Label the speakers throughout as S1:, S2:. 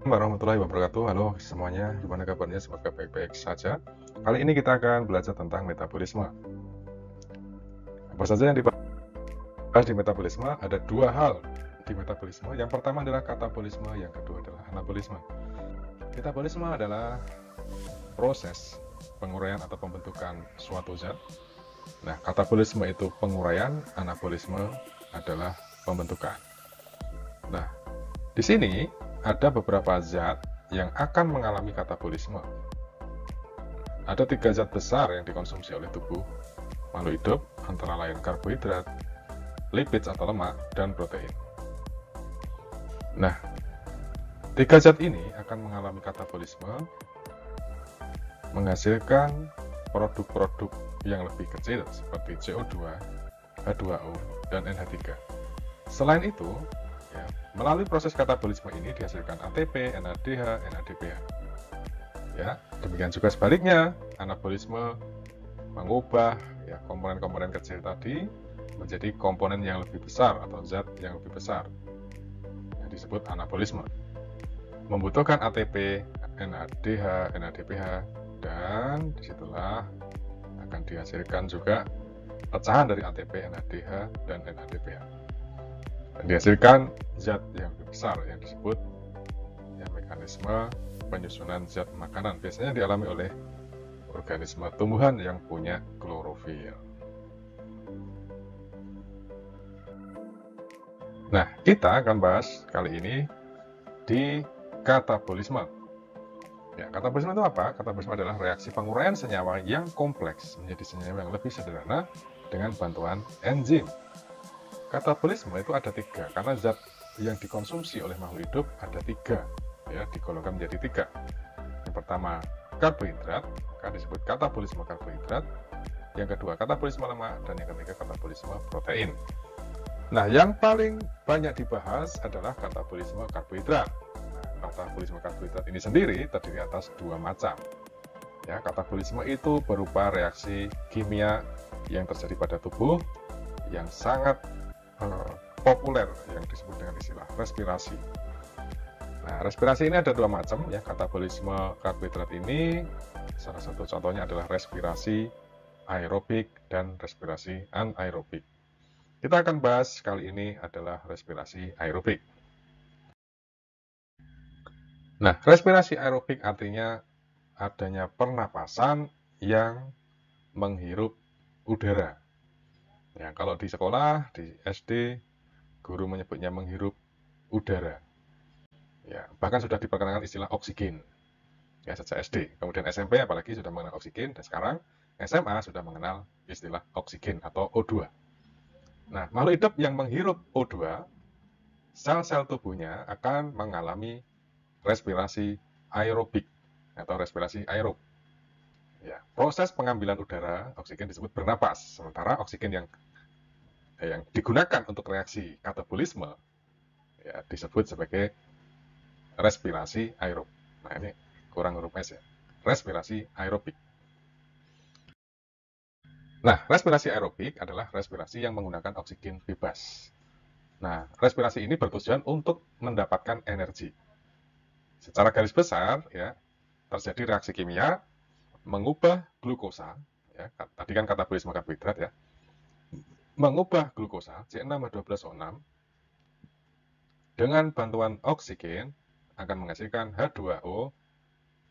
S1: Warahmatullahi wabarakatuh. Halo semuanya, gimana kabarnya? Semoga baik-baik saja. Kali ini kita akan belajar tentang metabolisme. Apa saja yang dibahas di metabolisme? Ada dua hal di metabolisme. Yang pertama adalah katabolisme, yang kedua adalah anabolisme. Metabolisme adalah proses penguraian atau pembentukan suatu zat. Nah, katabolisme itu penguraian, anabolisme adalah pembentukan. Nah, di sini ada beberapa zat yang akan mengalami katabolisme. Ada 3 zat besar yang dikonsumsi oleh tubuh makhluk hidup, antara lain karbohidrat, lipid atau lemak, dan protein. Nah, 3 zat ini akan mengalami katabolisme, menghasilkan produk-produk yang lebih kecil seperti CO2, H2O, dan NH3. Selain itu, melalui proses katabolisme ini dihasilkan ATP, NADH, NADPH. Ya, demikian juga sebaliknya, anabolisme mengubah komponen-komponen kecil tadi menjadi komponen yang lebih besar atau zat yang lebih besar, yang disebut anabolisme. Membutuhkan ATP, NADH, NADPH, dan disitulah akan dihasilkan juga pecahan dari ATP, NADH, dan NADPH. Dan dihasilkan zat yang lebih besar yang disebut mekanisme penyusunan zat makanan. Biasanya dialami oleh organisme tumbuhan yang punya klorofil. Nah, kita akan bahas kali ini di katabolisme. Ya, katabolisme itu apa? Katabolisme adalah reaksi penguraian senyawa yang kompleks menjadi senyawa yang lebih sederhana dengan bantuan enzim. Katabolisme itu ada 3, karena zat yang dikonsumsi oleh makhluk hidup ada 3, ya, digolongkan menjadi 3. Yang pertama karbohidrat, maka disebut katabolisme karbohidrat. Yang kedua katabolisme lemak, dan yang ketiga katabolisme protein. Nah, yang paling banyak dibahas adalah katabolisme karbohidrat. Nah, katabolisme karbohidrat ini sendiri terdiri atas 2 macam. Ya, katabolisme itu berupa reaksi kimia yang terjadi pada tubuh yang sangat populer yang disebut dengan istilah respirasi. Nah, respirasi ini ada 2 macam ya. Katabolisme karbohidrat ini salah satu contohnya adalah respirasi aerobik dan respirasi anaerobik. Kita akan bahas kali ini adalah respirasi aerobik. Nah, respirasi aerobik artinya adanya pernapasan yang menghirup udara. Ya, kalau di sekolah, di SD, guru menyebutnya menghirup udara. Ya, bahkan sudah diperkenalkan istilah oksigen. Ya, sejak SD. Kemudian SMP apalagi sudah mengenal oksigen, dan sekarang SMA sudah mengenal istilah oksigen atau O2. Nah, makhluk hidup yang menghirup O2, sel-sel tubuhnya akan mengalami respirasi aerobik atau respirasi aerob. Ya, proses pengambilan udara oksigen disebut bernapas, sementara oksigen yang digunakan untuk reaksi katabolisme ya disebut sebagai respirasi aerob. Nah, ini kurang huruf S ya. Respirasi aerobik. Nah, respirasi aerobik adalah respirasi yang menggunakan oksigen bebas. Nah, respirasi ini bertujuan untuk mendapatkan energi. Secara garis besar, ya, terjadi reaksi kimia mengubah glukosa, ya, tadi kan katabolisme karbohidrat ya, mengubah glukosa C6H12O6 dengan bantuan oksigen akan menghasilkan H2O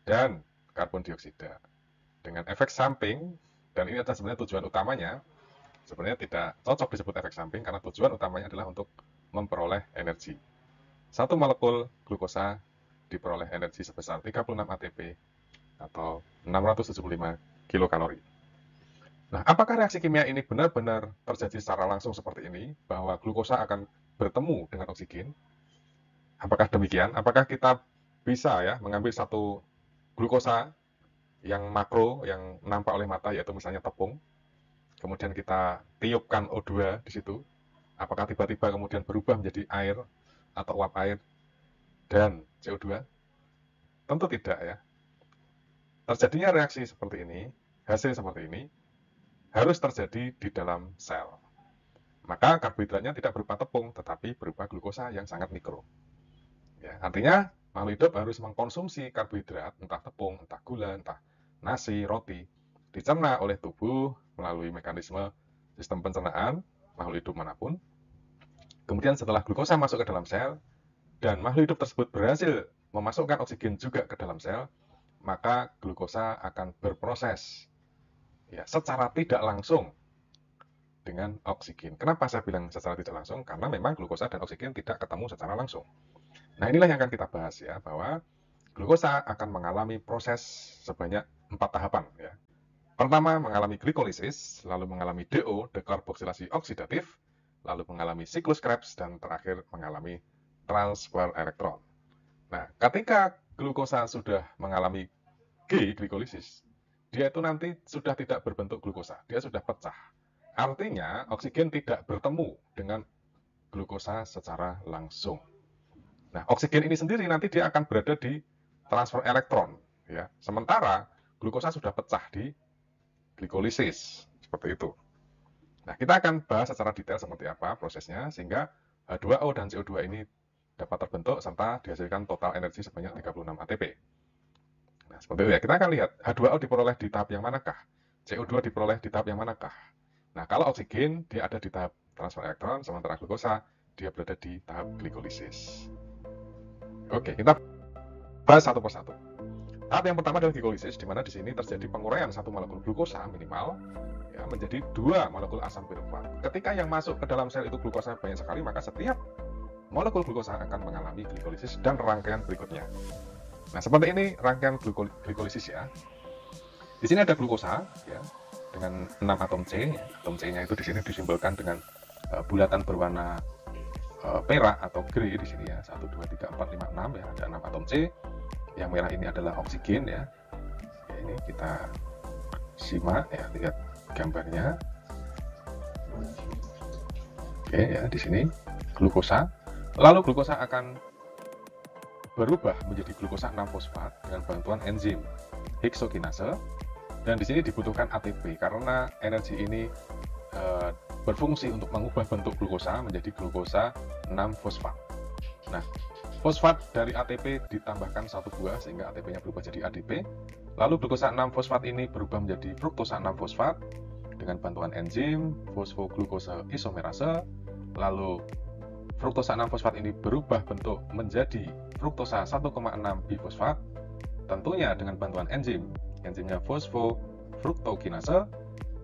S1: dan karbon dioksida. Dengan efek samping, dan ini adalah sebenarnya tujuan utamanya, sebenarnya tidak cocok disebut efek samping karena tujuan utamanya adalah untuk memperoleh energi. Satu molekul glukosa diperoleh energi sebesar 36 ATP atau 675 kilokalori. Nah, apakah reaksi kimia ini benar-benar terjadi secara langsung seperti ini, bahwa glukosa akan bertemu dengan oksigen? Apakah demikian? Apakah kita bisa ya mengambil satu glukosa yang makro, yang nampak oleh mata, yaitu misalnya tepung, kemudian kita tiupkan O2 di situ, apakah tiba-tiba kemudian berubah menjadi air atau uap air dan CO2? Tentu tidak ya. Terjadinya reaksi seperti ini, hasil seperti ini, harus terjadi di dalam sel. Maka karbohidratnya tidak berupa tepung, tetapi berupa glukosa yang sangat mikro. Ya, artinya makhluk hidup harus mengkonsumsi karbohidrat, entah tepung, entah gula, entah nasi, roti, dicerna oleh tubuh melalui mekanisme sistem pencernaan makhluk hidup manapun. Kemudian setelah glukosa masuk ke dalam sel, dan makhluk hidup tersebut berhasil memasukkan oksigen juga ke dalam sel, maka glukosa akan berproses ya, secara tidak langsung dengan oksigen. Kenapa saya bilang secara tidak langsung? Karena memang glukosa dan oksigen tidak ketemu secara langsung. Nah, inilah yang akan kita bahas ya, bahwa glukosa akan mengalami proses sebanyak 4 tahapan ya. Pertama, mengalami glikolisis, lalu mengalami DO, dekarboksilasi oksidatif, lalu mengalami siklus Krebs, dan terakhir mengalami transfer elektron. Nah, ketika glukosa sudah mengalami glikolisis, dia itu nanti sudah tidak berbentuk glukosa, dia sudah pecah. Artinya, oksigen tidak bertemu dengan glukosa secara langsung. Nah, oksigen ini sendiri nanti dia akan berada di transfer elektron, ya. Sementara glukosa sudah pecah di glikolisis, seperti itu. Nah, kita akan bahas secara detail seperti apa prosesnya, sehingga H2O dan CO2 ini dapat terbentuk serta dihasilkan total energi sebanyak 36 ATP. Nah, seperti itu ya. Kita akan lihat H2O diperoleh di tahap yang manakah, CO2 diperoleh di tahap yang manakah. Nah, kalau oksigen dia ada di tahap transfer elektron, sementara glukosa dia berada di tahap glikolisis. Oke, kita bahas satu persatu. Tahap yang pertama adalah glikolisis, di mana di sini terjadi penguraian satu molekul glukosa minimal ya, menjadi 2 molekul asam pirufat. Ketika yang masuk ke dalam sel itu glukosa banyak sekali, maka setiap molekul glukosa akan mengalami glikolisis dan rangkaian berikutnya. Nah, seperti ini rangkaian glikolisis ya. Di sini ada glukosa ya, dengan 6 atom C. Ya. Atom C-nya itu di sini disimbolkan dengan bulatan berwarna perak atau grey di sini ya. 1 2 3 4 5 6 ya, ada 6 atom C. Yang merah ini adalah oksigen ya. Ya, ini kita simak ya, lihat gambarnya. Oke ya, di sini glukosa. Lalu glukosa akan berubah menjadi glukosa 6-fosfat dengan bantuan enzim heksokinase, dan di sini dibutuhkan ATP karena energi ini berfungsi untuk mengubah bentuk glukosa menjadi glukosa 6-fosfat. Nah, fosfat dari ATP ditambahkan 1 buah sehingga ATP-nya berubah jadi ADP. Lalu glukosa 6-fosfat ini berubah menjadi fruktosa 6-fosfat dengan bantuan enzim fosfoglukosa isomerase. Lalu fruktosa 6-fosfat ini berubah bentuk menjadi fruktosa 1,6 bifosfat, tentunya dengan bantuan enzimnya fosfofruktokinase,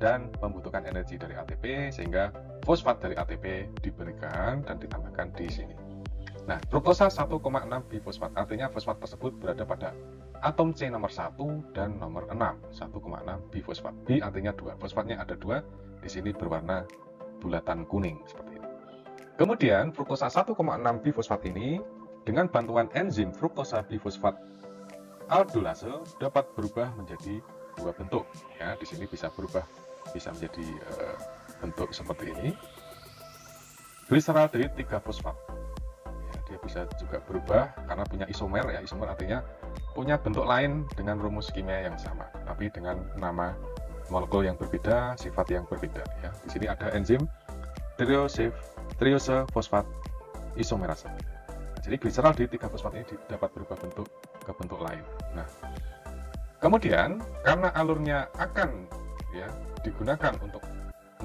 S1: dan membutuhkan energi dari ATP sehingga fosfat dari ATP diberikan dan ditambahkan di sini. Nah, fruktosa 1,6 bifosfat artinya fosfat tersebut berada pada atom C nomor 1 dan nomor 6, 1,6 bifosfat. B artinya 2, fosfatnya ada 2, di sini berwarna bulatan kuning seperti ini. Kemudian fruktosa 1,6 bifosfat ini dengan bantuan enzim fruktosa bifosfat aldolase dapat berubah menjadi 2 bentuk. Ya, di sini bisa berubah, bisa menjadi bentuk seperti ini. Gliseraldehid 3-fosfat. Ya, dia bisa juga berubah karena punya isomer ya. Isomer artinya punya bentuk lain dengan rumus kimia yang sama, tapi dengan nama molekul yang berbeda, sifat yang berbeda. Ya, di sini ada enzim triose fosfat isomerase. Jadi gliseraldehid 3-fosfat ini dapat berubah bentuk ke bentuk lain. Nah, kemudian karena alurnya akan ya digunakan untuk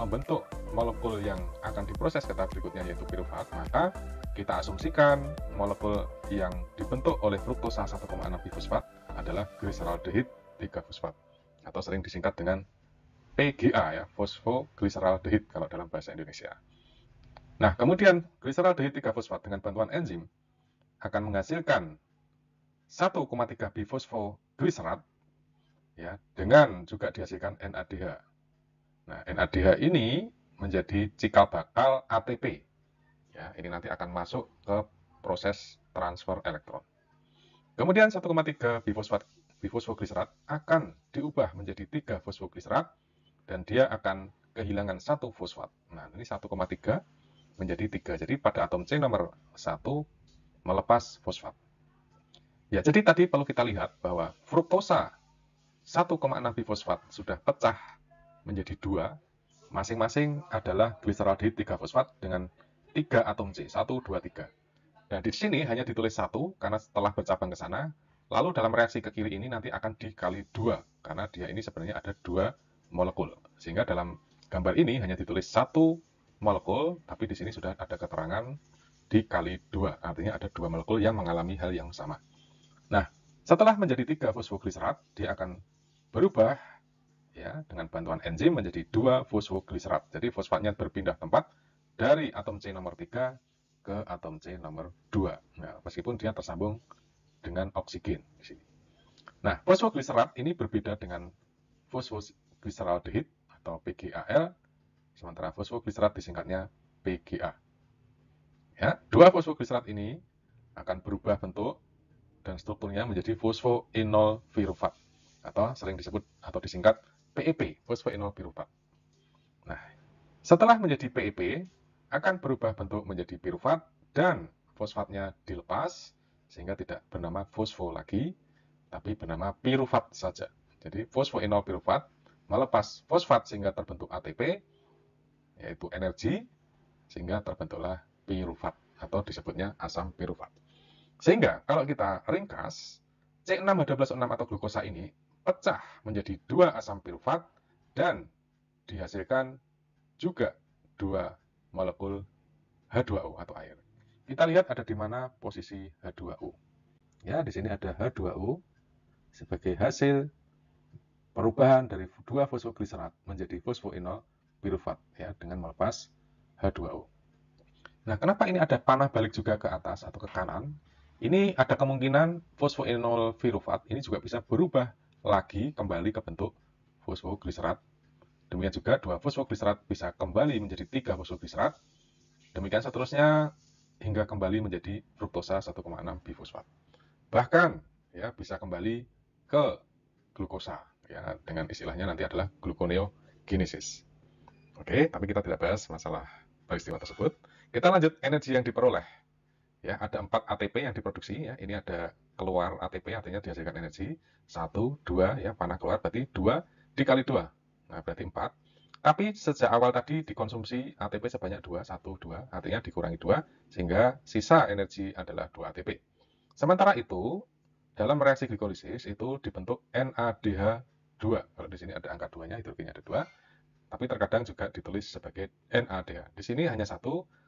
S1: membentuk molekul yang akan diproses ke tahap berikutnya yaitu pirufat, maka kita asumsikan molekul yang dibentuk oleh fruktosa 1,6 bifosfat adalah gliseraldehid 3-fosfat atau sering disingkat dengan PGA ya, fosfoglyceraldehid kalau dalam bahasa Indonesia. Nah, kemudian gliseraldehid 3-fosfat dengan bantuan enzim akan menghasilkan 1,3 bifosfogliserat ya, dengan juga dihasilkan NADH. Nah, NADH ini menjadi cikal bakal ATP. Ya, ini nanti akan masuk ke proses transfer elektron. Kemudian 1,3 bifosfogliserat akan diubah menjadi 3 fosfogliserat dan dia akan kehilangan 1 fosfat. Nah, ini 1,3 menjadi 3. Jadi pada atom C nomor 1 melepas fosfat. Ya, jadi tadi perlu kita lihat bahwa fruktosa 1,6 bifosfat sudah pecah menjadi 2, masing-masing adalah gliseraldehid 3-fosfat dengan 3 atom C, 1, 2, 3. Nah, di sini hanya ditulis 1 karena setelah bercabang ke sana, lalu dalam reaksi ke kiri ini nanti akan dikali 2 karena dia ini sebenarnya ada 2 molekul. Sehingga dalam gambar ini hanya ditulis 1 molekul, tapi di sini sudah ada keterangan dikali 2, artinya ada 2 molekul yang mengalami hal yang sama. Nah, setelah menjadi 3 fosfogliserat, dia akan berubah ya dengan bantuan enzim menjadi 2 fosfogliserat. Jadi fosfatnya berpindah tempat dari atom C nomor 3 ke atom C nomor 2. Nah, meskipun dia tersambung dengan oksigen di sini. Nah, fosfogliserat ini berbeda dengan fosfogliseraldehid atau PGAL, sementara fosfogliserat disingkatnya PGA. Ya, 2 fosfogliserat ini akan berubah bentuk dan strukturnya menjadi fosfoenol pirufat atau sering disebut atau disingkat PEP, fosfoenol pirufat. Nah, setelah menjadi PEP akan berubah bentuk menjadi pirufat dan fosfatnya dilepas sehingga tidak bernama fosfo lagi, tapi bernama pirufat saja. Jadi fosfoenol pirufat melepas fosfat sehingga terbentuk ATP, yaitu energi, sehingga terbentuklah pirufat atau disebutnya asam pirufat. Sehingga kalau kita ringkas, C6H12O6 atau glukosa ini pecah menjadi 2 asam pirufat dan dihasilkan juga 2 molekul H2O atau air. Kita lihat ada di mana posisi H2O. Ya, di sini ada H2O sebagai hasil perubahan dari 2 fosfogliserat menjadi fosfoenol pirufat ya dengan melepas H2O. Nah, kenapa ini ada panah balik juga ke atas atau ke kanan? Ini ada kemungkinan fosfoenol pirufat ini juga bisa berubah lagi kembali ke bentuk fosfogliserat. Demikian juga 2 fosfogliserat bisa kembali menjadi 3 fosfogliserat. Demikian seterusnya hingga kembali menjadi fruktosa 1,6 bifosfat. Bahkan ya bisa kembali ke glukosa ya dengan istilahnya nanti adalah gluconeogenesis. Oke, tapi kita tidak bahas masalah peristiwa tersebut. Kita lanjut energi yang diperoleh. Ya, ada 4 ATP yang diproduksi ya. Ini ada keluar ATP artinya dihasilkan energi 1, 2 ya, panah keluar berarti 2 dikali 2. Nah, berarti 4. Tapi sejak awal tadi dikonsumsi ATP sebanyak 2, 1, 2, artinya dikurangi 2 sehingga sisa energi adalah 2 ATP. Sementara itu, dalam reaksi glikolisis itu dibentuk NADH2. Kalau di sini ada angka 2-nya, hidrogennya ada 2. Tapi terkadang juga ditulis sebagai NADH. Di sini hanya 1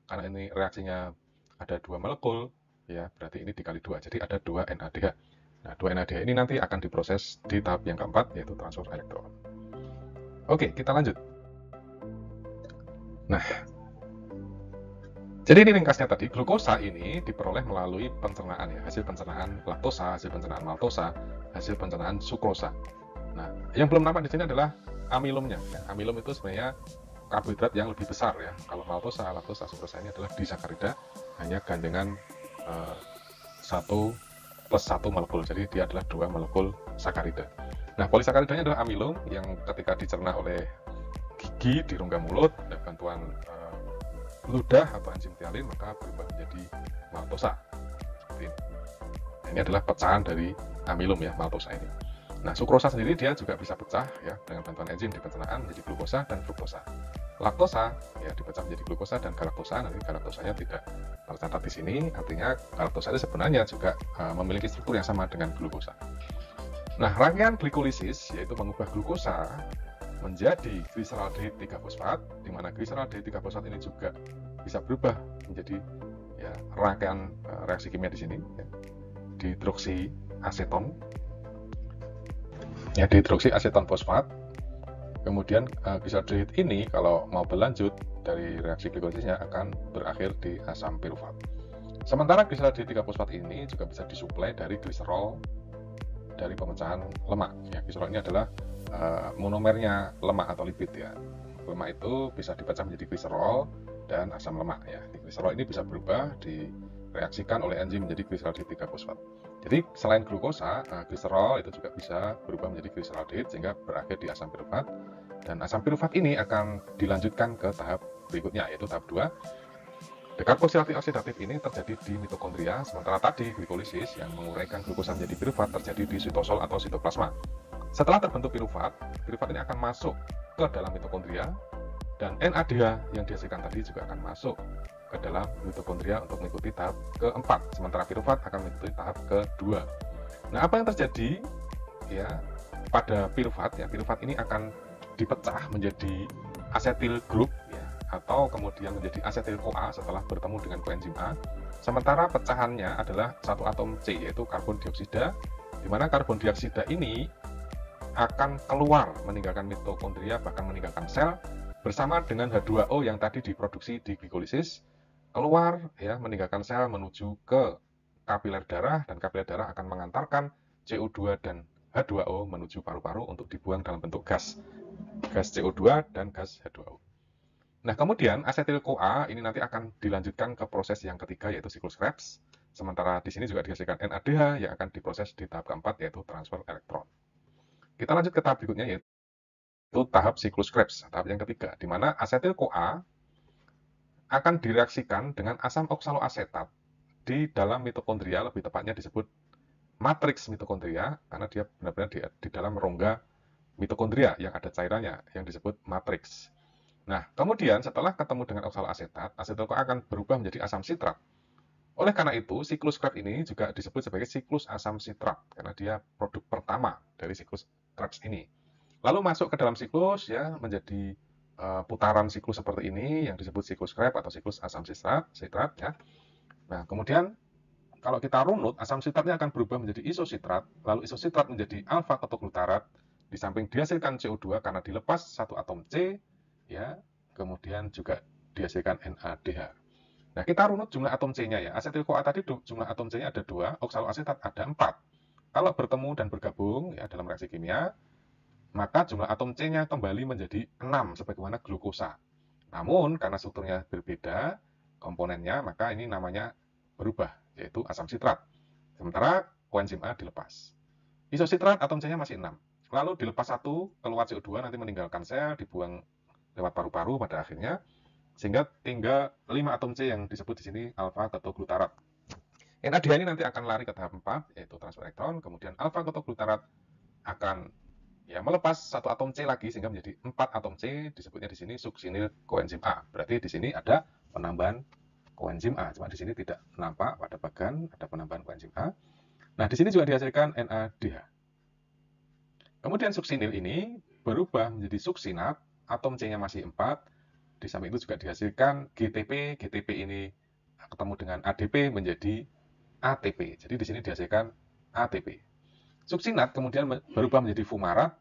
S1: karena ini reaksinya ada 2 molekul ya, berarti ini dikali 2. Jadi ada 2 NADH. Nah, 2 NADH ini nanti akan diproses di tahap yang keempat yaitu transfer elektron. Oke, kita lanjut. Nah, jadi ini ringkasnya tadi, glukosa ini diperoleh melalui pencernaan ya, hasil pencernaan laktosa, hasil pencernaan maltosa, hasil pencernaan sukrosa. Nah, yang belum nampak di sini adalah amilumnya. Ya, amilum itu sebenarnya karbohidrat yang lebih besar ya. Kalau maltosa, laktosa, sukrosa ini adalah disakarida, hanya gandengan 1 plus 1 molekul. Jadi dia adalah 2 molekul sakarida. Nah, polisakaridanya adalah amilum yang ketika dicerna oleh gigi di rongga mulut dan bantuan ludah atau enzim tialin maka berubah menjadi maltosa. Seperti ini. Nah, ini adalah pecahan dari amilum ya, maltosa ini. Nah, sukrosa sendiri dia juga bisa pecah ya dengan bantuan enzim di pencernaan menjadi glukosa dan fruktosa. Laktosa ya dipecah menjadi glukosa dan galaktosa. Nanti galaktosanya tidak tercatat di sini, artinya galaktosa itu sebenarnya juga memiliki struktur yang sama dengan glukosa. Nah, rangkaian glikolisis yaitu mengubah glukosa menjadi gliseraldehid 3-fosfat, di mana gliseraldehid 3-fosfat ini juga bisa berubah menjadi ya, rangkaian reaksi kimia di sini ya, dihidroksiaseton. Ya, dihidroksiaseton fosfat. Kemudian gliseraldehid ini kalau mau berlanjut dari reaksi glikolisisnya akan berakhir di asam pirufat. Sementara gliseraldehid 3-fosfat ini juga bisa disuplai dari gliserol dari pemecahan lemak. Ya, gliserol ini adalah monomernya lemak atau lipid ya. Lemak itu bisa dipecah menjadi gliserol dan asam lemak ya. Gliserol ini bisa berubah direaksikan oleh enzim menjadi gliseraldehid 3-fosfat. Jadi selain glukosa, gliserol itu juga bisa berubah menjadi gliseraldehid sehingga berakhir di asam pirufat. Dan asam pirufat ini akan dilanjutkan ke tahap berikutnya yaitu tahap 2. Dekarboksilatif oksidatif ini terjadi di mitokondria, sementara tadi glikolisis yang menguraikan glukosa menjadi pirufat terjadi di sitosol atau sitoplasma. Setelah terbentuk pirufat ini akan masuk ke dalam mitokondria dan NADH yang dihasilkan tadi juga akan masuk ke dalam mitokondria untuk mengikuti tahap keempat, sementara piruvat akan mengikuti tahap kedua. Nah, apa yang terjadi ya pada piruvat ya, piruvat ini akan dipecah menjadi asetil group ya, atau kemudian menjadi asetil CoA setelah bertemu dengan koenzim A. Sementara pecahannya adalah satu atom C, yaitu karbon dioksida, di mana karbon dioksida ini akan keluar meninggalkan mitokondria, bahkan meninggalkan sel bersama dengan H2O yang tadi diproduksi di glikolisis, keluar ya meninggalkan sel menuju ke kapiler darah, dan kapiler darah akan mengantarkan CO2 dan H2O menuju paru-paru untuk dibuang dalam bentuk gas CO2 dan gas H2O. Nah, kemudian asetil CoA ini nanti akan dilanjutkan ke proses yang ketiga, yaitu siklus Krebs. Sementara di sini juga dihasilkan NADH yang akan diproses di tahap keempat, yaitu transfer elektron. Kita lanjut ke tahap berikutnya, yaitu tahap siklus Krebs, tahap yang ketiga, di mana asetil CoA akan direaksikan dengan asam oksaloasetat di dalam mitokondria, lebih tepatnya disebut matriks mitokondria, karena dia benar-benar di dalam rongga mitokondria yang ada cairannya, yang disebut matriks. Nah, kemudian setelah ketemu dengan oksaloasetat, asetil CoA akan berubah menjadi asam sitrat. Oleh karena itu, siklus Krebs ini juga disebut sebagai siklus asam sitrat, karena dia produk pertama dari siklus Krebs ini. Lalu masuk ke dalam siklus ya, menjadi putaran siklus seperti ini yang disebut siklus Krebs atau siklus asam sitrat ya. Nah, kemudian kalau kita runut, asam sitratnya akan berubah menjadi isositrat, lalu isositrat menjadi alfa ketoglutarat, di samping dihasilkan CO2 karena dilepas satu atom C ya, kemudian juga dihasilkan NADH. Nah, kita runut jumlah atom C-nya ya. Asetil CoA tadi jumlah atom C-nya ada 2, oksaloasetat ada 4. Kalau bertemu dan bergabung ya dalam reaksi kimia, maka jumlah atom C-nya kembali menjadi 6 sebagaimana glukosa. Namun karena strukturnya berbeda komponennya, maka ini namanya berubah, yaitu asam sitrat. Sementara koenzim A dilepas. Isositrat atom C-nya masih 6. Lalu dilepas satu, keluar CO2, nanti meninggalkan sel, dibuang lewat paru-paru pada akhirnya, sehingga tinggal 5 atom C yang disebut di sini alfa ketoglutarat. NADH ini nanti akan lari ke tahap 4, yaitu transfer elektron, kemudian alfa ketoglutarat akan ya melepas satu atom C lagi sehingga menjadi 4 atom C, disebutnya di sini suksinil koenzim A. Berarti di sini ada penambahan koenzim A, cuma di sini tidak nampak pada bagan ada penambahan koenzim A. Nah, di sini juga dihasilkan NADH. Kemudian suksinil ini berubah menjadi suksinat, atom C-nya masih 4. Di samping itu juga dihasilkan GTP. GTP ini ketemu dengan ADP menjadi ATP. Jadi di sini dihasilkan ATP. Suksinat kemudian berubah menjadi fumarat,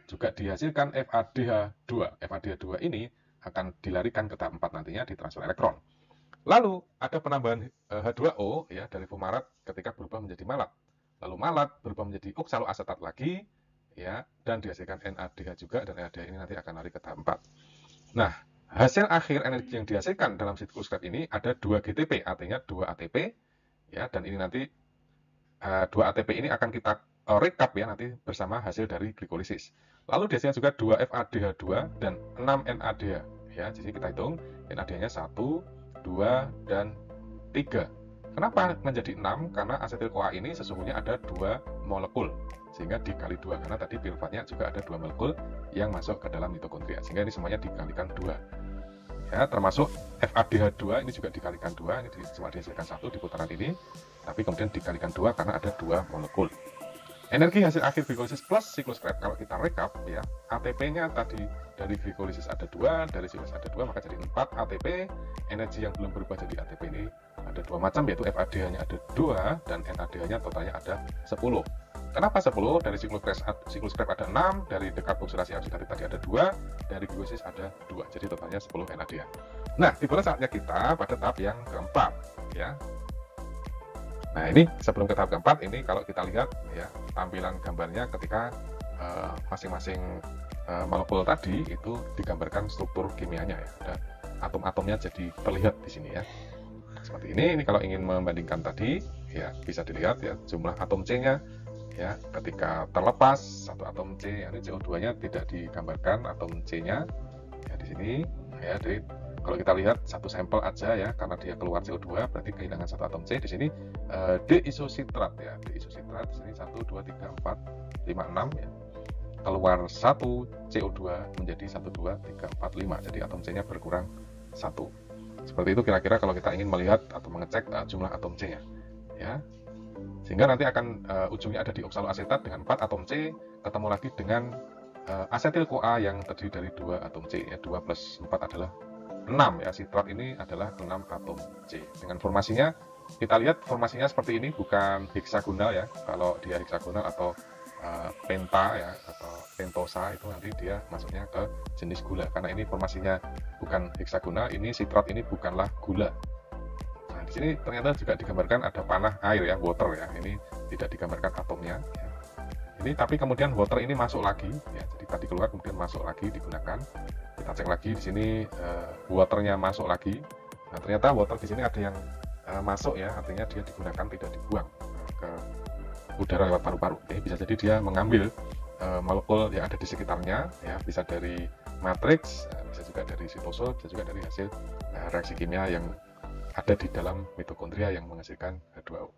S1: juga dihasilkan FADH2. FADH2 ini akan dilarikan ke tahap 4 nantinya di transfer elektron. Lalu ada penambahan H2O ya dari fumarat ketika berubah menjadi malat. Lalu malat berubah menjadi oksaloasetat lagi ya, dan dihasilkan NADH juga, dan NADH ini nanti akan lari ke tahap 4. Nah, hasil akhir energi yang dihasilkan dalam siklus Krebs ini ada 2 GTP, artinya 2 ATP ya, dan ini nanti 2 ATP ini akan kita rekap ya nanti bersama hasil dari glikolisis. Lalu dihasilkan juga 2 FADH2 dan 6 NADH ya. Jadi kita hitung NADH-nya 1, 2 dan 3. Kenapa menjadi 6? Karena asetil CoA ini sesungguhnya ada 2 molekul, sehingga dikali 2, karena tadi piruvatnya juga ada 2 molekul yang masuk ke dalam mitokondria, sehingga ini semuanya dikalikan 2 ya, termasuk FADH2 ini juga dikalikan 2, ini cuma dihasilkan 1 di putaran ini, tapi kemudian dikalikan 2 karena ada 2 molekul. Energi hasil akhir glikolisis plus siklus Krebs, kalau kita rekap ya, ATP-nya tadi dari glikolisis ada 2, dari siklus ada 2, maka jadi 4 ATP. Energi yang belum berubah jadi ATP ini ada 2 macam, yaitu FADH-nya ada 2 dan NADH-nya totalnya ada 10. Kenapa 10? Dari siklus Krebs ada 6, dari dekarboksilasi oksidatif tadi ada 2, dari glikolisis ada 2, jadi totalnya 10 NADH. Nah, tiba saatnya kita pada tahap yang keempat ya. Nah, ini sebelum ke tahap keempat, ini kalau kita lihat ya tampilan gambarnya ketika masing-masing molekul tadi itu digambarkan struktur kimianya ya. Ada atom-atomnya jadi terlihat di sini ya. Seperti ini kalau ingin membandingkan tadi ya bisa dilihat ya jumlah atom C-nya ya ketika terlepas satu atom C, ini CO2-nya tidak digambarkan atom C-nya ya di sini ya. Jadi kalau kita lihat satu sampel aja ya, karena dia keluar CO2 berarti kehilangan satu atom C. Di sini D-isositrat ya, D-isositrat di sini 1 2 3 4 5 6 ya. Keluar 1 CO2 menjadi 1 2 3 4 5. Jadi atom C-nya berkurang 1. Seperti itu kira-kira kalau kita ingin melihat atau mengecek jumlah atom C-nya. Ya. Sehingga nanti akan ujungnya ada di oksaloasetat dengan 4 atom C, ketemu lagi dengan asetil-CoA yang terdiri dari 2 atom C. Ya, 2 plus 4 adalah 6 ya. Sitrat ini adalah 6 atom C. Dengan formasinya, kita lihat formasinya seperti ini, bukan heksagonal ya. Kalau dia heksagonal atau penta ya atau pentosa itu nanti dia masuknya ke jenis gula, karena ini formasinya bukan heksagonal, ini sitrat ini bukanlah gula. Nah, di sini ternyata juga digambarkan ada panah air ya, water ya. Ini tidak digambarkan atomnya ya. Ini tapi kemudian water ini masuk lagi ya. Jadi tadi keluar kemudian masuk lagi digunakan. Kita cek lagi di sini waternya masuk lagi. Nah, ternyata water di sini ada yang masuk ya, artinya dia digunakan tidak dibuang ke udara lewat paru-paru. Bisa jadi dia mengambil molekul yang ada di sekitarnya ya, bisa dari matriks, bisa juga dari sitosol, bisa juga dari hasil reaksi kimia yang ada di dalam mitokondria yang menghasilkan H2O.